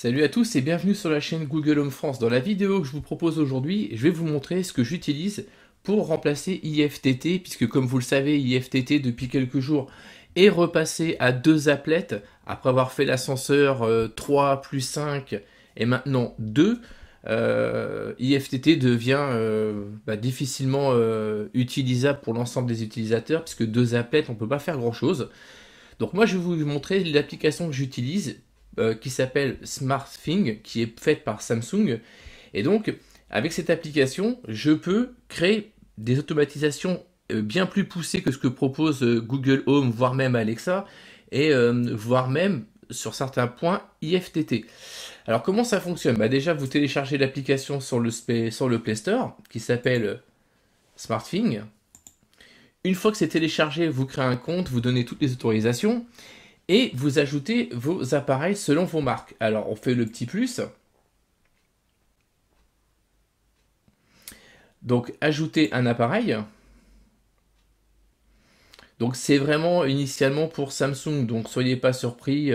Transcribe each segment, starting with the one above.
Salut à tous et bienvenue sur la chaîne Google Home France. Dans la vidéo que je vous propose aujourd'hui, je vais vous montrer ce que j'utilise pour remplacer IFTT, puisque comme vous le savez, IFTT depuis quelques jours est repassé à 2 applets, après avoir fait l'ascenseur 3 plus 5 et maintenant 2. IFTT devient difficilement utilisable pour l'ensemble des utilisateurs, puisque 2 applets, on ne peut pas faire grand chose. Donc moi je vais vous montrer l'application que j'utilise qui s'appelle SmartThing, qui est faite par Samsung. Et donc avec cette application, je peux créer des automatisations bien plus poussées que ce que propose Google Home, voire même Alexa, et voire même sur certains points IFTT. Alors comment ça fonctionne? Déjà vous téléchargez l'application sur le Play Store qui s'appelle SmartThing. Une fois que c'est téléchargé, vous créez un compte, vous donnez toutes les autorisations et vous ajoutez vos appareils selon vos marques. Alors on fait le petit plus. Donc ajouter un appareil. Donc c'est vraiment initialement pour Samsung, donc soyez pas surpris,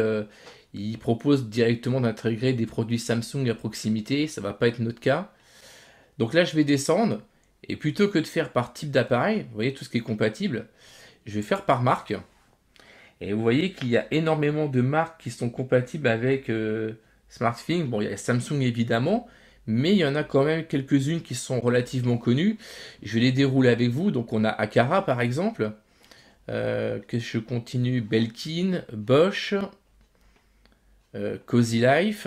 ils proposent directement d'intégrer des produits Samsung à proximité, ça va pas être notre cas. Donc là je vais descendre, et plutôt que de faire par type d'appareil, vous voyez tout ce qui est compatible, je vais faire par marque. Et vous voyez qu'il y a énormément de marques qui sont compatibles avec SmartThing. Bon, il y a Samsung évidemment, mais il y en a quand même quelques-unes qui sont relativement connues. Je vais les dérouler avec vous. Donc on a Aqara par exemple, que je continue, Belkin, Bosch, Cozy Life.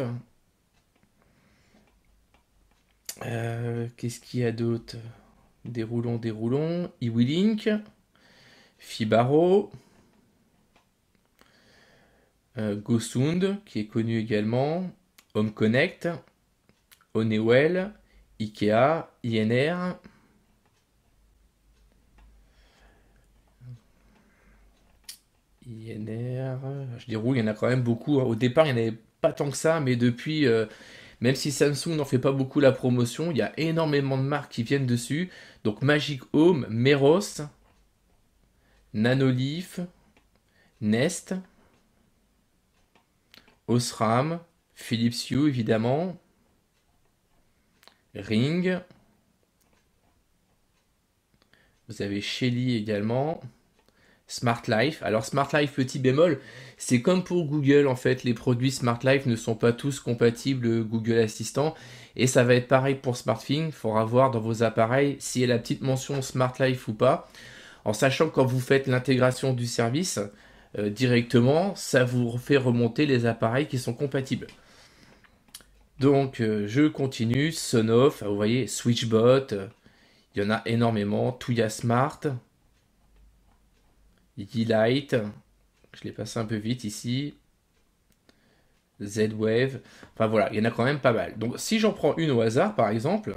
Qu'est-ce qu'il y a d'autre? Déroulons. iWeLink, Fibaro, GoSound, qui est connu également, Home Connect, Honeywell, Ikea, INR. Je déroule, il y en a quand même beaucoup. Au départ, il n'y en avait pas tant que ça, mais depuis, même si Samsung n'en fait pas beaucoup la promotion, il y a énormément de marques qui viennent dessus. Donc Magic Home, Meros, Nanolith, Nest, Osram, Philips Hue évidemment, Ring, vous avez Shelly également, Smart Life. Alors Smart Life petit bémol, c'est comme pour Google en fait, les produits Smart Life ne sont pas tous compatibles Google Assistant et ça va être pareil pour SmartThing, il faudra voir dans vos appareils s'il y a la petite mention Smart Life ou pas, en sachant que quand vous faites l'intégration du service directement, ça vous fait remonter les appareils qui sont compatibles. Donc je continue, Sonoff, vous voyez, Switchbot, il y en a énormément, Tuya Smart, Yeelight, je l'ai passé un peu vite ici, Z-Wave, enfin voilà, il y en a quand même pas mal. Donc si j'en prends une au hasard par exemple,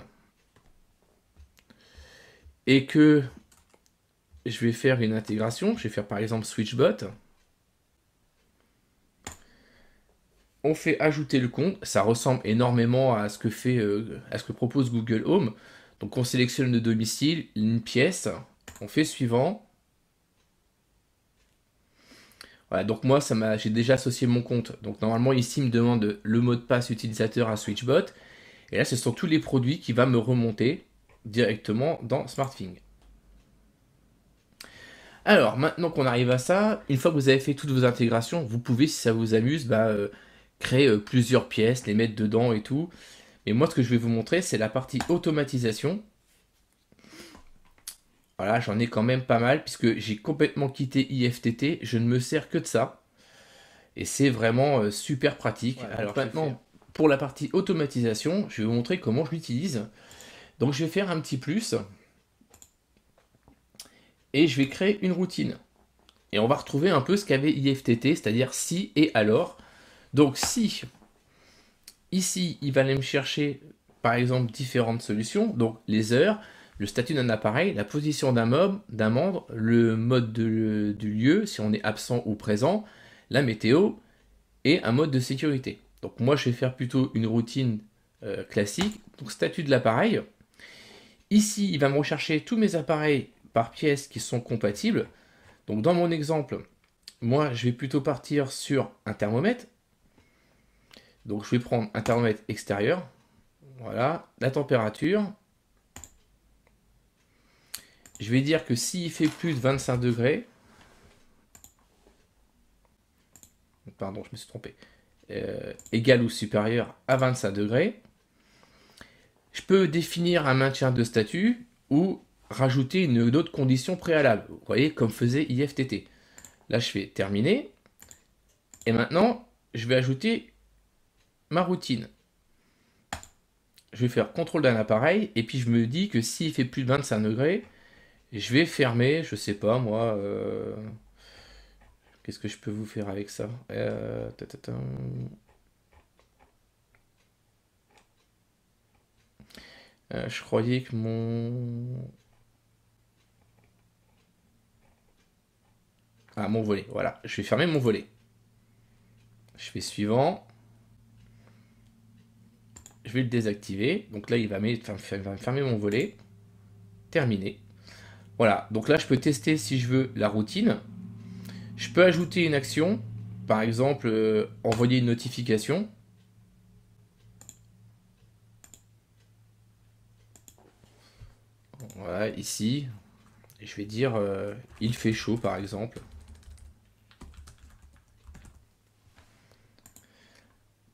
et que je vais faire une intégration, je vais faire par exemple Switchbot, on fait ajouter le compte, ça ressemble énormément à ce que propose Google Home. Donc on sélectionne le domicile, une pièce, on fait suivant. Voilà, donc moi j'ai déjà associé mon compte. Donc normalement ici il me demande le mot de passe utilisateur à Switchbot. Et là ce sont tous les produits qui vont me remonter directement dans SmartThing. Alors maintenant qu'on arrive à ça, une fois que vous avez fait toutes vos intégrations, vous pouvez, si ça vous amuse, créer plusieurs pièces, les mettre dedans et tout. Mais moi ce que je vais vous montrer c'est la partie automatisation. Voilà, j'en ai quand même pas mal puisque j'ai complètement quitté IFTT, je ne me sers que de ça. Et c'est vraiment super pratique. Voilà, alors maintenant, pour la partie automatisation, je vais vous montrer comment je l'utilise. Donc je vais faire un petit plus. Et je vais créer une routine. Et on va retrouver un peu ce qu'avait IFTT, c'est-à-dire si et alors. Donc si, ici, il va aller me chercher, par exemple, différentes solutions. Donc les heures, le statut d'un appareil, la position d'un membre, le mode du lieu, si on est absent ou présent, la météo, et un mode de sécurité. Donc moi je vais faire plutôt une routine classique, donc statut de l'appareil. Ici il va me rechercher tous mes appareils par pièce qui sont compatibles. Donc dans mon exemple, moi je vais plutôt partir sur un thermomètre. Donc je vais prendre un thermomètre extérieur. Voilà, la température. Je vais dire que s'il fait plus de 25 degrés, pardon, je me suis trompé, égal ou supérieur à 25 degrés, je peux définir un maintien de statut ou rajouter une autre condition préalable. Vous voyez, comme faisait IFTT. Là, je fais terminer. Et maintenant, je vais ajouter ma routine. Je vais faire contrôle d'un appareil. Et puis, je me dis que s'il fait plus de 25 degrés, je vais fermer, je sais pas moi. Qu'est-ce que je peux vous faire avec ça je croyais que mon volet, voilà. Je vais fermer mon volet. Je fais suivant. Je vais le désactiver. Donc là, il va me fermer mon volet. Terminé. Voilà. Donc là, je peux tester si je veux la routine. Je peux ajouter une action. Par exemple, envoyer une notification. Voilà, ici. Je vais dire il fait chaud, par exemple.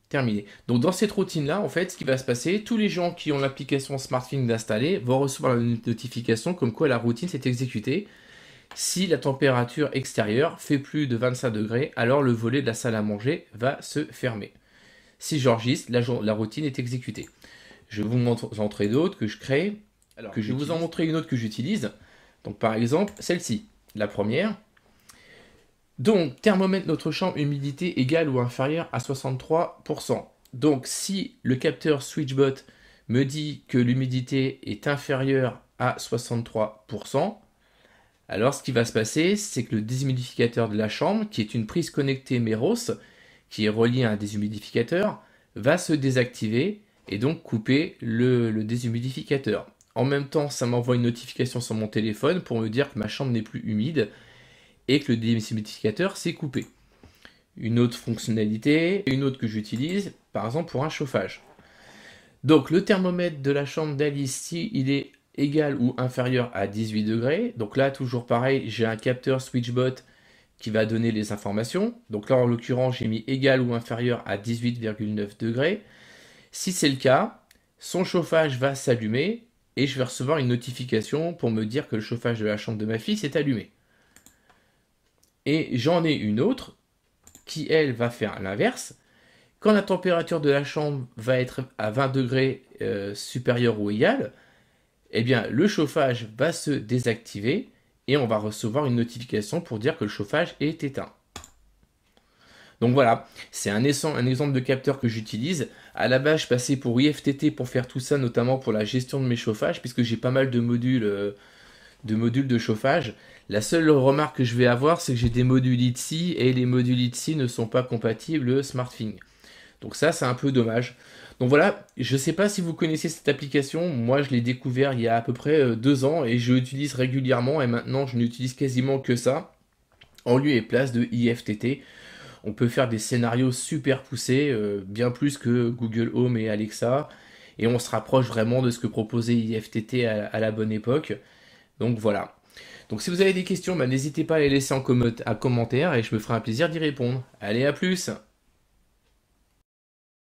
Terminé. Donc dans cette routine-là, en fait, ce qui va se passer, tous les gens qui ont l'application SmartThings installée vont recevoir la notification comme quoi la routine s'est exécutée. Si la température extérieure fait plus de 25 degrés, alors le volet de la salle à manger va se fermer. Si j'enregistre, la routine est exécutée. Je vais vous montrer d'autres que je crée. Alors, je vais vous en montrer une autre que j'utilise. Donc par exemple, celle-ci, la première. Donc, thermomètre notre chambre, humidité égale ou inférieure à 63%. Donc, si le capteur SwitchBot me dit que l'humidité est inférieure à 63%, alors ce qui va se passer, c'est que le déshumidificateur de la chambre, qui est une prise connectée Meros, qui est reliée à un déshumidificateur, va se désactiver et donc couper le déshumidificateur. En même temps, ça m'envoie une notification sur mon téléphone pour me dire que ma chambre n'est plus humide et que le déshumidificateur s'est coupé. Une autre fonctionnalité, une autre que j'utilise, par exemple pour un chauffage. Donc le thermomètre de la chambre d'Alice, s'il est égal ou inférieur à 18 degrés, donc là toujours pareil, j'ai un capteur SwitchBot qui va donner les informations. Donc là en l'occurrence j'ai mis égal ou inférieur à 18,9 degrés. Si c'est le cas, son chauffage va s'allumer et je vais recevoir une notification pour me dire que le chauffage de la chambre de ma fille s'est allumé. Et j'en ai une autre qui, elle, va faire l'inverse. Quand la température de la chambre va être à 20 degrés supérieur ou égal, eh bien, le chauffage va se désactiver et on va recevoir une notification pour dire que le chauffage est éteint. Donc voilà, c'est un exemple de capteur que j'utilise. À la base, je passais pour IFTT pour faire tout ça, notamment pour la gestion de mes chauffages, puisque j'ai pas mal de modules de chauffage. La seule remarque que je vais avoir, c'est que j'ai des modules ITSI et les modules ITSI ne sont pas compatibles SmartThings. Donc ça, c'est un peu dommage. Donc voilà, je ne sais pas si vous connaissez cette application. Moi, je l'ai découvert il y a à peu près 2 ans et je l'utilise régulièrement. Et maintenant, je n'utilise quasiment que ça, en lieu et place de IFTT. On peut faire des scénarios super poussés, bien plus que Google Home et Alexa. Et on se rapproche vraiment de ce que proposait IFTT à la bonne époque. Donc voilà. Donc si vous avez des questions, n'hésitez pas à les laisser en commentaire et je me ferai un plaisir d'y répondre. Allez, à plus!